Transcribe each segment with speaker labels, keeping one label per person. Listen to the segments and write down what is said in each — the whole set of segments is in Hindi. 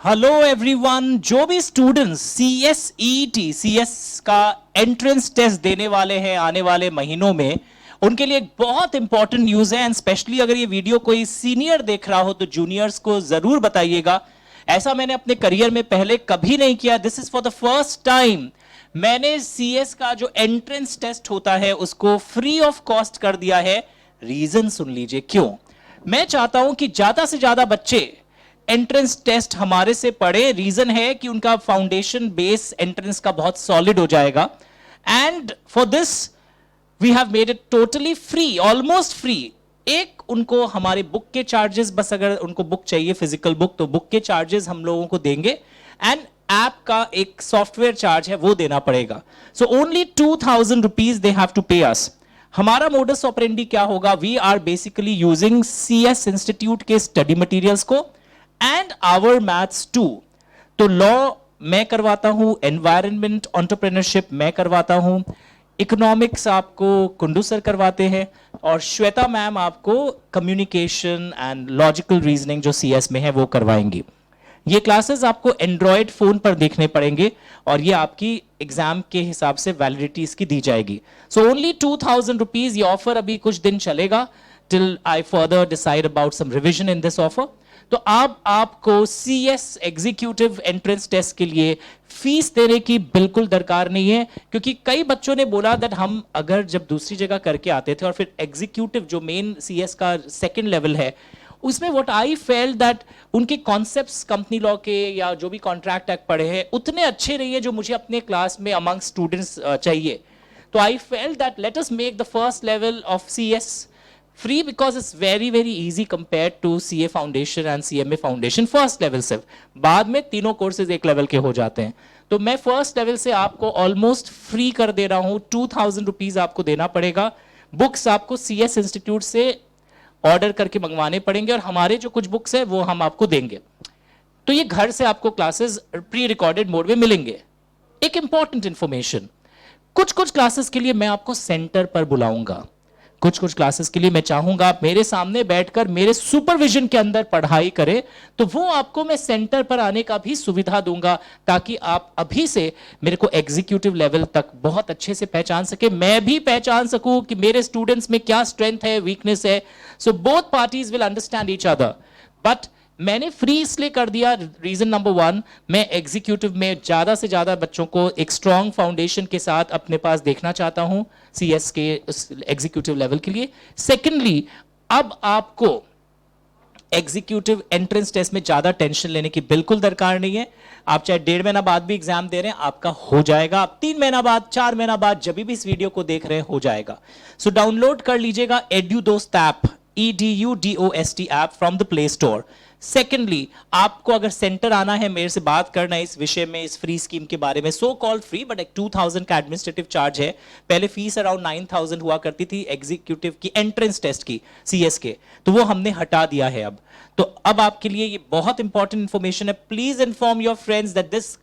Speaker 1: हेलो एवरीवन, जो भी स्टूडेंट्स सीएस का एंट्रेंस टेस्ट देने वाले हैं आने वाले महीनों में, उनके लिए एक बहुत इंपॉर्टेंट न्यूज है। एंड स्पेशली अगर ये वीडियो कोई सीनियर देख रहा हो तो जूनियर्स को जरूर बताइएगा। ऐसा मैंने अपने करियर में पहले कभी नहीं किया। This is for the first time मैंने सीएस का जो एंट्रेंस टेस्ट होता है उसको फ्री ऑफ कॉस्ट कर दिया है। रीजन सुन लीजिए क्यों। मैं चाहता हूं कि ज्यादा से ज्यादा बच्चे एंट्रेंस टेस्ट हमारे से पढ़े। रीजन है कि उनका फाउंडेशन बेस एंट्रेंस का बहुत सॉलिड हो जाएगा। And for this we have made it totally free, almost free. एक उनको हमारे बुक के चार्जेस, बस अगर उनको बुक चाहिए फिजिकल बुक तो बुक के चार्जेस हम लोगों को देंगे। एंड ऐप का एक सॉफ्टवेयर चार्ज है वो देना पड़ेगा। So only 2000 rupees they have to pay us. हमारा मोडस ऑपरेंडी क्या होगा, we are basically using CS institute के स्टडी मटेरियल्स को एंड आवर मैथ्स टू। तो लॉ मैं करवाता हूं, एनवायरनमेंट एंटरप्रेन्योरशिप मैं करवाता हूं, इकोनॉमिक्स आपको कुंडू सर करवाते हैं और श्वेता मैम आपको कम्युनिकेशन एंड लॉजिकल रीजनिंग जो सीएस में है वो करवाएंगी। ये क्लासेस आपको एंड्रॉयड फोन पर देखने पड़ेंगे और ये आपकी एग्जाम के हिसाब से वैलिडिटी इसकी दी जाएगी। So only 2000 rupees. ये ऑफर अभी कुछ दिन चलेगा till I further decide about some revision in this offer. तो अब आपको सीएस एग्जीक्यूटिव एंट्रेंस टेस्ट के लिए फीस देने की बिल्कुल दरकार नहीं है, क्योंकि कई बच्चों ने बोला दैट हम अगर जब दूसरी जगह करके आते थे और फिर एग्जीक्यूटिव जो मेन सीएस का सेकंड लेवल है उसमें व्हाट आई फेल्ट दैट उनके कॉन्सेप्ट्स कंपनी लॉ के या जो भी कॉन्ट्रैक्ट एक्ट पढ़े हैं उतने अच्छे नहीं है जो मुझे अपने क्लास में अमंग स्टूडेंट्स चाहिए। तो I felt that let us make the first level of CS free because it's very easy compared to CA foundation and CMA foundation first level से। बाद में तीनों कोर्सेज एक लेवल के हो जाते हैं। तो मैं फर्स्ट लेवल से आपको ऑलमोस्ट फ्री कर दे रहा हूं। 2000 रुपीज आपको देना पड़ेगा। बुक्स आपको CS इंस्टीट्यूट से ऑर्डर करके मंगवाने पड़ेंगे और हमारे जो कुछ बुक्स है वो हम आपको देंगे। तो ये घर से आपको क्लासेस प्री रिकॉर्डेड मोड में मिलेंगे। एक इंपॉर्टेंट इंफॉर्मेशन, कुछ क्लासेस के लिए मैं आपको सेंटर पर बुलाऊंगा। कुछ क्लासेस के लिए मैं चाहूंगा आप मेरे सामने बैठकर मेरे सुपरविजन के अंदर पढ़ाई करें। तो वो आपको मैं सेंटर पर आने का भी सुविधा दूंगा ताकि आप अभी से मेरे को एग्जीक्यूटिव लेवल तक बहुत अच्छे से पहचान सके, मैं भी पहचान सकूं कि मेरे स्टूडेंट्स में क्या स्ट्रेंथ है, वीकनेस है। So both parties will understand each other. But मैंने फ्री इसलिए कर दिया, रीजन नंबर 1, मैं एग्जीक्यूटिव में ज्यादा से ज्यादा बच्चों को एक स्ट्रॉन्ग फाउंडेशन के साथ अपने पास देखना चाहता हूं सीएस के एग्जीक्यूटिव लेवल के लिए। सेकेंडली, अब आपको एग्जीक्यूटिव एंट्रेंस टेस्ट में ज्यादा टेंशन लेने की बिल्कुल दरकार नहीं है। आप चाहे 1.5 महीना बाद भी एग्जाम दे रहे हैं, आपका हो जाएगा। आप 3 महीना बाद, 4 महीना बाद, जब भी इस वीडियो को देख रहे हैं हो जाएगा। सो डाउनलोड कर लीजिएगा Edudost app, EDUDOST app from the play store. Secondly, आपको अगर सेंटर आना है, मेरे से बात करना है इस विषय में, इस फ्री स्कीम के बारे में, सो कॉल्ड फ्री बट एक 2000 का एडमिनिस्ट्रेटिव चार्ज है। पहले फीस अराउंड 9000 हुआ करती थी एग्जीक्यूटिव की एंट्रेंस टेस्ट की सीएस के, तो वो हमने हटा दिया है अब। तो अब आपके लिए ये बहुत इंपॉर्टेंट इंफॉर्मेशन है। Please inform your friends that this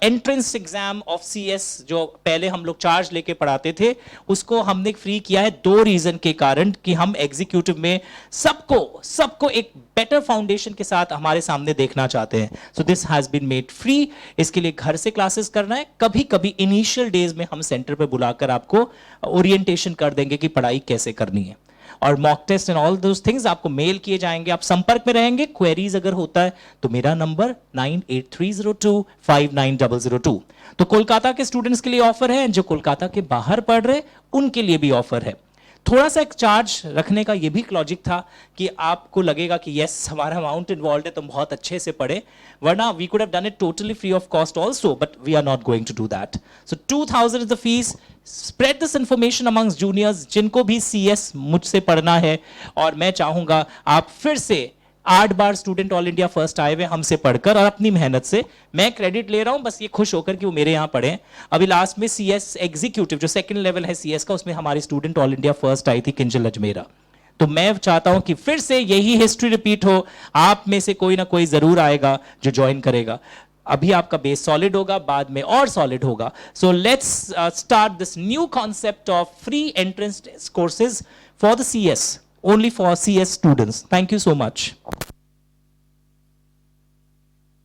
Speaker 1: entrance exam of CS जो पहले हम लोग चार्ज लेके पढ़ाते थे उसको हमने फ्री किया है 2 रीजन के कारण, कि हम एग्जीक्यूटिव में सबको एक बेटर फाउंडेशन के साथ हमारे सामने देखना चाहते हैं। So this has been made free. इसके लिए घर से क्लासेस करना है, कभी कभी इनिशियल डेज में हम सेंटर पे बुलाकर आपको ओरिएंटेशन कर देंगे कि पढ़ाई कैसे करनी है। और mock test and all those things आपको मेल किए जाएंगे। आप संपर्क में रहेंगे। क्वेरीज अगर होता है तो मेरा नंबर 9830259002। तो कोलकाता के स्टूडेंट्स के लिए ऑफर है, जो कोलकाता के बाहर पढ़ रहे उनके लिए भी ऑफर है। थोड़ा सा एक चार्ज रखने का ये भी लॉजिक था कि आपको लगेगा कि यस हमारा अमाउंट इन्वॉल्व है तो बहुत अच्छे से पढ़े, वरना we could have done it totally free of cost also, but we are not going to do that. So 2000 is the fees. Spread this information amongst juniors जिनको भी सीएस मुझसे पढ़ना है। और मैं चाहूंगा आप फिर से 8 बार स्टूडेंट ऑल इंडिया फर्स्ट आए हुए हमसे पढ़कर और अपनी मेहनत से, मैं क्रेडिट ले रहा हूं बस ये खुश होकर कि वो मेरे यहां पढ़े। अभी लास्ट में सीएस एग्जीक्यूटिव जो सेकंड लेवल है सीएस का, उसमें हमारी स्टूडेंट ऑल इंडिया फर्स्ट आई थी किंजल अजमेरा। तो मैं चाहता हूं कि फिर से यही हिस्ट्री रिपीट हो। आप में से कोई ना कोई जरूर आएगा जो ज्वाइन करेगा। अभी आपका बेस सॉलिड होगा, बाद में और सॉलिड होगा। So let's start this new concept of free entrance courses for the CS, only for CS students. Thank you so much.